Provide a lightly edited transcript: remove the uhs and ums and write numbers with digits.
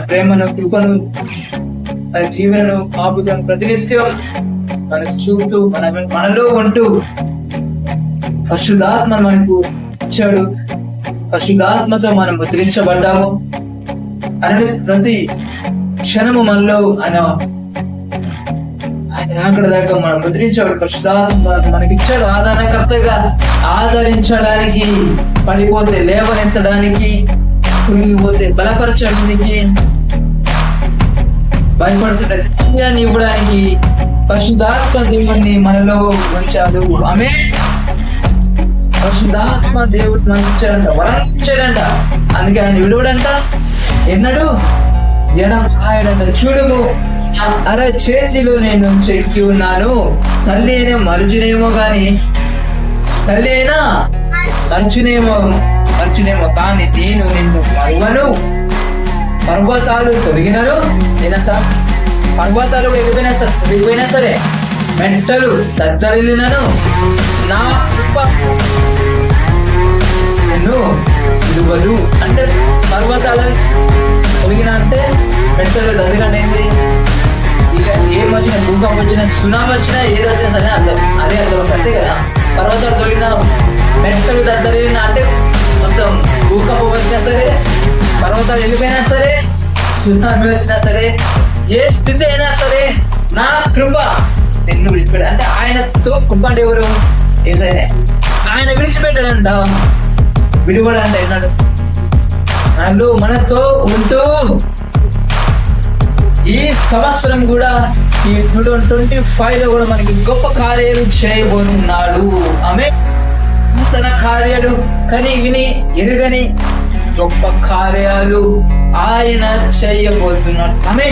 ప్రేమను, కృపను, తన దీవెనను, కాపుదలను ప్రతినిత్యం మనకు చూపుతూ మనలో ఉంటూ పరిశుద్ధాత్మ మనకు ఇచ్చాడు. పరిశుద్ధాత్మతో మనం ముద్రించబడ్డాము అని ప్రతి క్షణము మనలో ఆయన రాకడ దాకా మనం ముద్రించాడు. పరిశుద్ధాత్మ మనకిచ్చాడు ఆదరణకర్తగా, ఆదరించడానికి, పడిపోతే లేవనెత్తడానికి, కురిగిపోతే బలపరచడానికి, భయపడుతుంటే ధైర్యాన్ని ఇవ్వడానికి పరిశుద్ధాత్మ దేవుడిని మనలో ఉంచాడు. ఆమె పరిశుద్ధాత్మ దేవుడు మనకి ఇచ్చాడంట, వరం ఇచ్చాడంట. అందుకే ఆయన విడువడంట, ఎన్నడు జనం ఆయడంట. చూడుము, చేతిలో నేను చెక్కి ఉన్నాను. తల్లి అయినా మరుచునేమో గాని, తల్లి అయినా మరుచునేమో కానీ నేను నిన్ను మరువను. పర్వతాలు తొలగినను నేనంత, పర్వతాలు వెళ్ళిపోయినా సరే, మెంటలు దద్దరిల్లినను నా కృప నిన్ను విడువదు. అంటే పర్వతాలు తొలగిన అంటే మెంటలు దద్దరిల్లి ఏంటి? ఇక ఏం వచ్చినా, భూకంపం వచ్చినా, సునామీ వచ్చినా, ఏది వచ్చినా సరే అదే అర్థం అంతే కదా. పర్వతాలు తొలగిన, మెంటలు దద్దరిల్లిన అంటే మొత్తం భూకంపం వచ్చినా సరే, పర్వతాలు వెళ్ళిపోయినా సరే, సునామీ వచ్చినా సరే, ఏ స్థితి అయినా సరే నా కృప నిన్ను విడిచిపెట్టాడు. అంటే ఆయనతో కృప అంటే ఎవరు? ఏసయ్యనే. ఆయన విడిచిపెట్టాడంట, విడిపడంట. అన్నాడు వాళ్ళు మనతో ఉంటూ ఈ సంవత్సరం కూడా, ఈ 2025 లో కూడా మనకి గొప్ప కార్యాలు చేయబోతున్నాడు. ఆమె తన కార్యాలు కని విని ఎరుగని గొప్ప కార్యాలు ఆయన చేయబోతున్నాడు. ఆమె